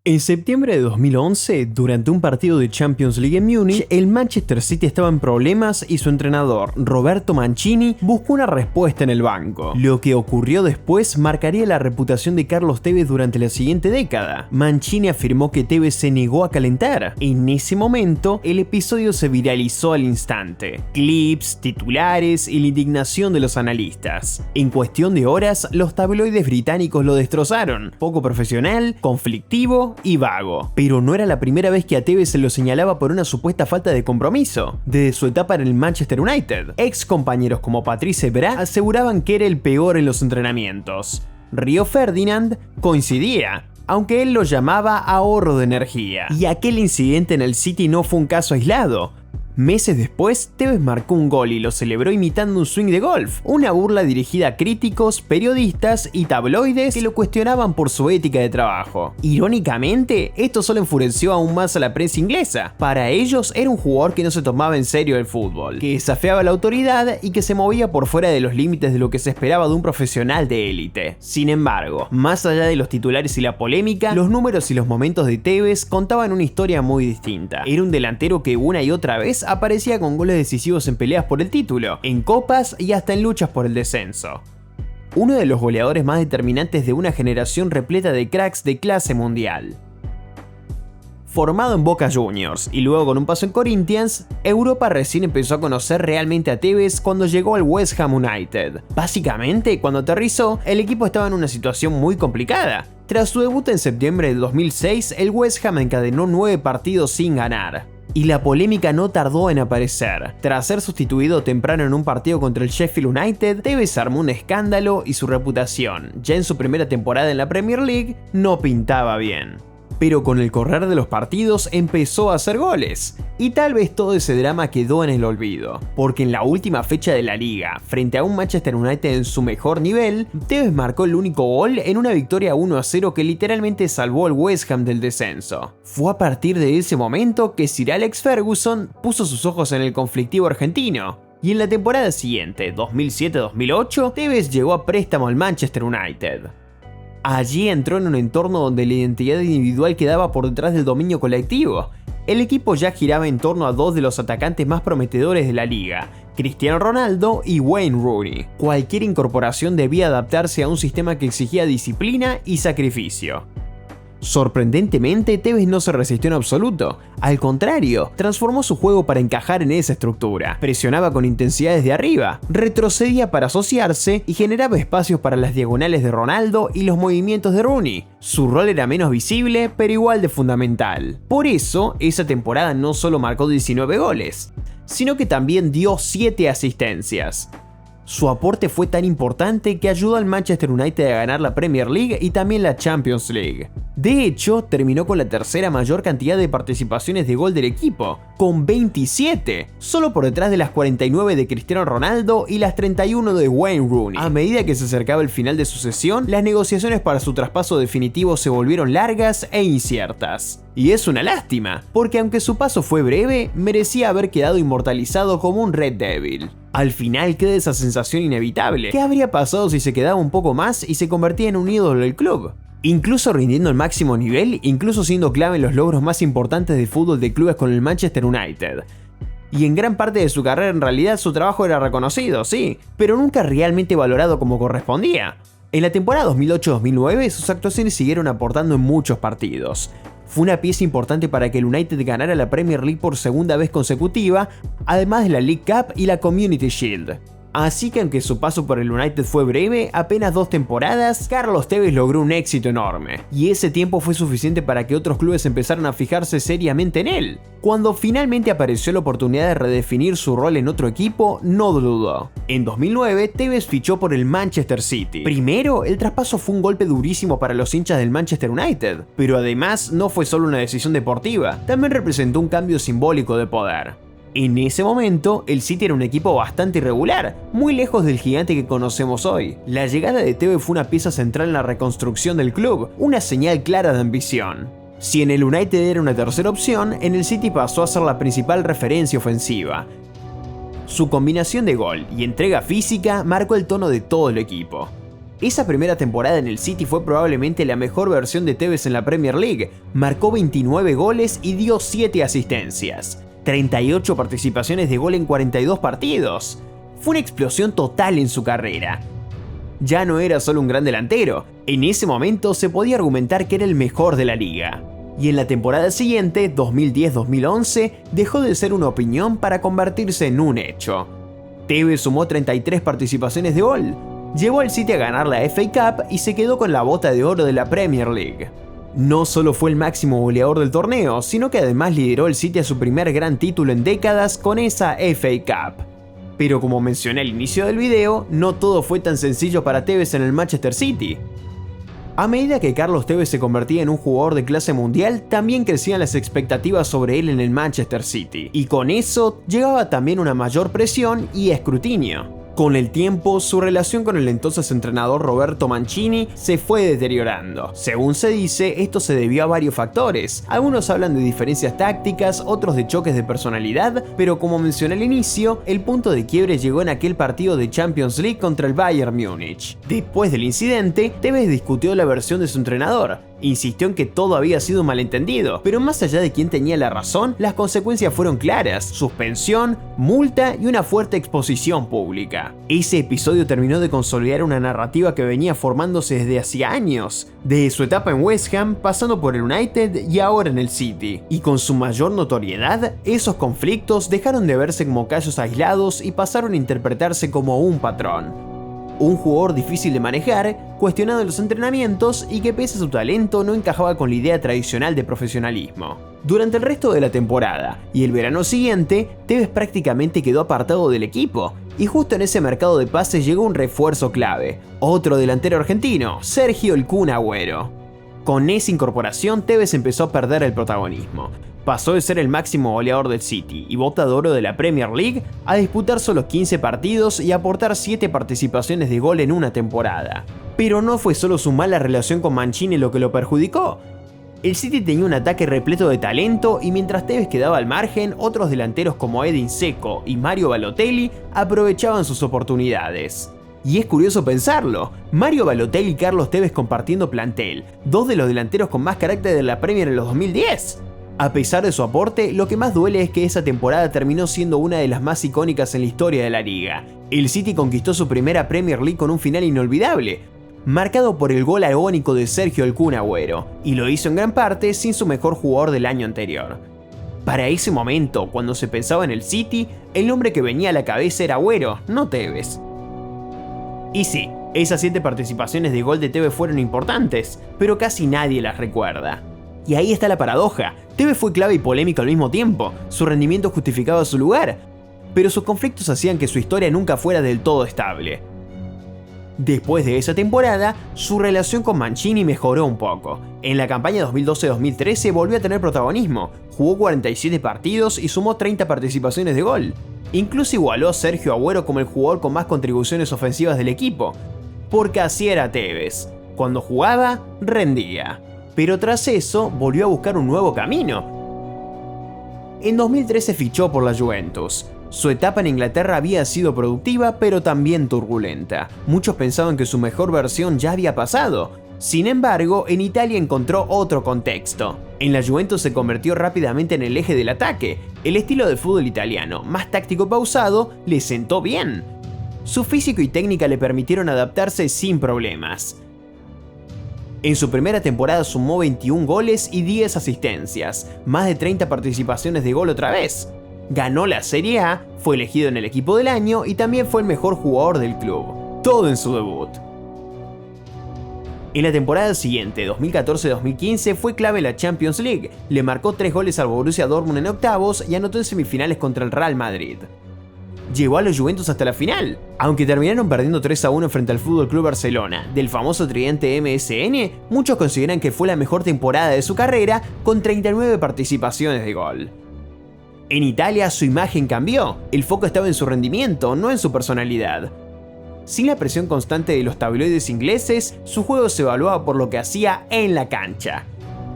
En septiembre de 2011, durante un partido de Champions League en Múnich, el Manchester City estaba en problemas y su entrenador, Roberto Mancini, buscó una respuesta en el banco. Lo que ocurrió después marcaría la reputación de Carlos Tevez durante la siguiente década. Mancini afirmó que Tevez se negó a calentar. En ese momento, el episodio se viralizó al instante. Clips, titulares y la indignación de los analistas. En cuestión de horas, los tabloides británicos lo destrozaron. Poco profesional, conflictivo y vago. Pero no era la primera vez que a Tevez se lo señalaba por una supuesta falta de compromiso. Desde su etapa en el Manchester United, ex compañeros como Patrice Evra aseguraban que era el peor en los entrenamientos. Rio Ferdinand coincidía, aunque él lo llamaba ahorro de energía. Y aquel incidente en el City no fue un caso aislado. Meses después, Tevez marcó un gol y lo celebró imitando un swing de golf, una burla dirigida a críticos, periodistas y tabloides que lo cuestionaban por su ética de trabajo. Irónicamente, esto solo enfureció aún más a la prensa inglesa. Para ellos era un jugador que no se tomaba en serio el fútbol, que desafiaba la autoridad y que se movía por fuera de los límites de lo que se esperaba de un profesional de élite. Sin embargo, más allá de los titulares y la polémica, los números y los momentos de Tevez contaban una historia muy distinta. Era un delantero que una y otra vez aparecía con goles decisivos en peleas por el título, en copas y hasta en luchas por el descenso. Uno de los goleadores más determinantes de una generación repleta de cracks de clase mundial. Formado en Boca Juniors y luego con un paso en Corinthians, Europa recién empezó a conocer realmente a Tevez cuando llegó al West Ham United. Básicamente, cuando aterrizó, el equipo estaba en una situación muy complicada. Tras su debut en septiembre de 2006, el West Ham encadenó 9 partidos sin ganar. Y la polémica no tardó en aparecer. Tras ser sustituido temprano en un partido contra el Sheffield United, Tevez armó un escándalo y su reputación, ya en su primera temporada en la Premier League, no pintaba bien. Pero con el correr de los partidos empezó a hacer goles. Y tal vez todo ese drama quedó en el olvido, porque en la última fecha de la liga, frente a un Manchester United en su mejor nivel, Tevez marcó el único gol en una victoria 1-0 que literalmente salvó al West Ham del descenso. Fue a partir de ese momento que Sir Alex Ferguson puso sus ojos en el conflictivo argentino. Y en la temporada siguiente, 2007-2008, Tevez llegó a préstamo al Manchester United. Allí entró en un entorno donde la identidad individual quedaba por detrás del dominio colectivo. El equipo ya giraba en torno a dos de los atacantes más prometedores de la liga, Cristiano Ronaldo y Wayne Rooney. Cualquier incorporación debía adaptarse a un sistema que exigía disciplina y sacrificio. Sorprendentemente, Tevez no se resistió en absoluto. Al contrario, transformó su juego para encajar en esa estructura. Presionaba con intensidad desde arriba, retrocedía para asociarse y generaba espacios para las diagonales de Ronaldo y los movimientos de Rooney. Su rol era menos visible, pero igual de fundamental. Por eso, esa temporada no solo marcó 19 goles, sino que también dio 7 asistencias. Su aporte fue tan importante que ayudó al Manchester United a ganar la Premier League y también la Champions League. De hecho, terminó con la tercera mayor cantidad de participaciones de gol del equipo, con 27, solo por detrás de las 49 de Cristiano Ronaldo y las 31 de Wayne Rooney. A medida que se acercaba el final de su cesión, las negociaciones para su traspaso definitivo se volvieron largas e inciertas. Y es una lástima, porque aunque su paso fue breve, merecía haber quedado inmortalizado como un Red Devil. Al final queda esa sensación inevitable. ¿Qué habría pasado si se quedaba un poco más y se convertía en un ídolo del club? Incluso rindiendo al máximo nivel, incluso siendo clave en los logros más importantes del fútbol de clubes con el Manchester United. Y en gran parte de su carrera en realidad su trabajo era reconocido, sí, pero nunca realmente valorado como correspondía. En la temporada 2008-2009 sus actuaciones siguieron aportando en muchos partidos. Fue una pieza importante para que el United ganara la Premier League por segunda vez consecutiva, además de la League Cup y la Community Shield. Así que aunque su paso por el United fue breve, apenas 2 temporadas, Carlos Tevez logró un éxito enorme. Y ese tiempo fue suficiente para que otros clubes empezaran a fijarse seriamente en él. Cuando finalmente apareció la oportunidad de redefinir su rol en otro equipo, no dudó. En 2009, Tevez fichó por el Manchester City. Primero, el traspaso fue un golpe durísimo para los hinchas del Manchester United, pero además no fue solo una decisión deportiva, también representó un cambio simbólico de poder. En ese momento, el City era un equipo bastante irregular, muy lejos del gigante que conocemos hoy. La llegada de Tevez fue una pieza central en la reconstrucción del club, una señal clara de ambición. Si en el United era una tercera opción, en el City pasó a ser la principal referencia ofensiva. Su combinación de gol y entrega física marcó el tono de todo el equipo. Esa primera temporada en el City fue probablemente la mejor versión de Tevez en la Premier League. Marcó 29 goles y dio 7 asistencias. 38 participaciones de gol en 42 partidos. Fue una explosión total en su carrera. Ya no era solo un gran delantero, en ese momento se podía argumentar que era el mejor de la liga. Y en la temporada siguiente, 2010-2011, dejó de ser una opinión para convertirse en un hecho. Tevez sumó 33 participaciones de gol, llevó al City a ganar la FA Cup y se quedó con la bota de oro de la Premier League. No solo fue el máximo goleador del torneo, sino que además lideró el City a su primer gran título en décadas con esa FA Cup. Pero como mencioné al inicio del video, no todo fue tan sencillo para Tevez en el Manchester City. A medida que Carlos Tevez se convertía en un jugador de clase mundial, también crecían las expectativas sobre él en el Manchester City, y con eso llegaba también una mayor presión y escrutinio. Con el tiempo, su relación con el entonces entrenador Roberto Mancini se fue deteriorando. Según se dice, esto se debió a varios factores. Algunos hablan de diferencias tácticas, otros de choques de personalidad, pero como mencioné al inicio, el punto de quiebre llegó en aquel partido de Champions League contra el Bayern Múnich. Después del incidente, Tevez discutió la versión de su entrenador. Insistió en que todo había sido malentendido, pero más allá de quién tenía la razón, las consecuencias fueron claras: suspensión, multa y una fuerte exposición pública. Ese episodio terminó de consolidar una narrativa que venía formándose desde hacía años, desde su etapa en West Ham, pasando por el United y ahora en el City. Y con su mayor notoriedad, esos conflictos dejaron de verse como casos aislados y pasaron a interpretarse como un patrón. Un jugador difícil de manejar, cuestionado en los entrenamientos y que pese a su talento no encajaba con la idea tradicional de profesionalismo. Durante el resto de la temporada y el verano siguiente, Tevez prácticamente quedó apartado del equipo, y justo en ese mercado de pases llegó un refuerzo clave, otro delantero argentino, Sergio "El Kun" Agüero. Con esa incorporación, Tevez empezó a perder el protagonismo. Pasó de ser el máximo goleador del City y bota de oro de la Premier League a disputar solo 15 partidos y aportar 7 participaciones de gol en una temporada. Pero no fue solo su mala relación con Mancini lo que lo perjudicó. El City tenía un ataque repleto de talento y mientras Tevez quedaba al margen, otros delanteros como Edin Dzeko y Mario Balotelli aprovechaban sus oportunidades. Y es curioso pensarlo, Mario Balotelli y Carlos Tevez compartiendo plantel, dos de los delanteros con más carácter de la Premier en los 2010. A pesar de su aporte, lo que más duele es que esa temporada terminó siendo una de las más icónicas en la historia de la liga. El City conquistó su primera Premier League con un final inolvidable, marcado por el gol agónico de Sergio "El Kun" Agüero, y lo hizo en gran parte sin su mejor jugador del año anterior. Para ese momento, cuando se pensaba en el City, el nombre que venía a la cabeza era Agüero, no Tevez. Y sí, esas 7 participaciones de gol de Tevez fueron importantes, pero casi nadie las recuerda. Y ahí está la paradoja, Tevez fue clave y polémico al mismo tiempo, su rendimiento justificaba su lugar, pero sus conflictos hacían que su historia nunca fuera del todo estable. Después de esa temporada, su relación con Mancini mejoró un poco. En la campaña 2012-2013 volvió a tener protagonismo, jugó 47 partidos y sumó 30 participaciones de gol. Incluso igualó a Sergio Agüero como el jugador con más contribuciones ofensivas del equipo, porque así era Tevez. Cuando jugaba, rendía. Pero tras eso, volvió a buscar un nuevo camino. En 2013 fichó por la Juventus. Su etapa en Inglaterra había sido productiva, pero también turbulenta. Muchos pensaban que su mejor versión ya había pasado. Sin embargo, en Italia encontró otro contexto. En la Juventus se convirtió rápidamente en el eje del ataque. El estilo del fútbol italiano, más táctico y pausado, le sentó bien. Su físico y técnica le permitieron adaptarse sin problemas. En su primera temporada sumó 21 goles y 10 asistencias, más de 30 participaciones de gol otra vez. Ganó la Serie A, fue elegido en el equipo del año y también fue el mejor jugador del club. Todo en su debut. En la temporada siguiente, 2014-2015, fue clave en la Champions League. Le marcó 3 goles al Borussia Dortmund en octavos y anotó en semifinales contra el Real Madrid. Llevó a los Juventus hasta la final, aunque terminaron perdiendo 3-1 frente al FC Barcelona, del famoso tridente MSN. Muchos consideran que fue la mejor temporada de su carrera, con 39 participaciones de gol. En Italia su imagen cambió, el foco estaba en su rendimiento, no en su personalidad. Sin la presión constante de los tabloides ingleses, su juego se evaluaba por lo que hacía en la cancha.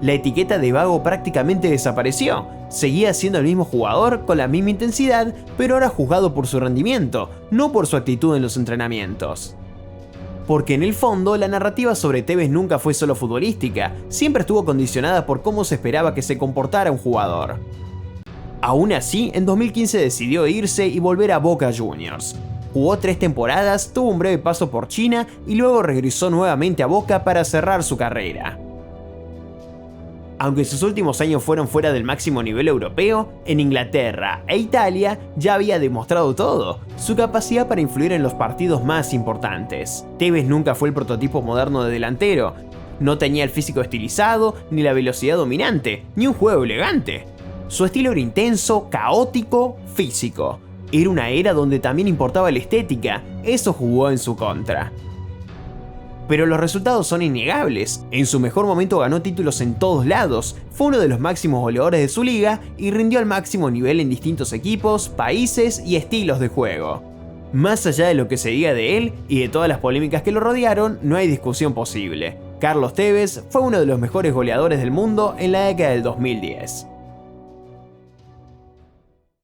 La etiqueta de vago prácticamente desapareció, seguía siendo el mismo jugador con la misma intensidad, pero ahora juzgado por su rendimiento, no por su actitud en los entrenamientos. Porque en el fondo, la narrativa sobre Tevez nunca fue solo futbolística, siempre estuvo condicionada por cómo se esperaba que se comportara un jugador. Aún así, en 2015 decidió irse y volver a Boca Juniors. Jugó 3 temporadas, tuvo un breve paso por China y luego regresó nuevamente a Boca para cerrar su carrera. Aunque sus últimos años fueron fuera del máximo nivel europeo, en Inglaterra e Italia ya había demostrado todo, su capacidad para influir en los partidos más importantes. Tevez nunca fue el prototipo moderno de delantero, no tenía el físico estilizado, ni la velocidad dominante, ni un juego elegante. Su estilo era intenso, caótico, físico. Era una era donde también importaba la estética, eso jugó en su contra. Pero los resultados son innegables. En su mejor momento ganó títulos en todos lados, fue uno de los máximos goleadores de su liga y rindió al máximo nivel en distintos equipos, países y estilos de juego. Más allá de lo que se diga de él y de todas las polémicas que lo rodearon, no hay discusión posible. Carlos Tevez fue uno de los mejores goleadores del mundo en la década del 2010.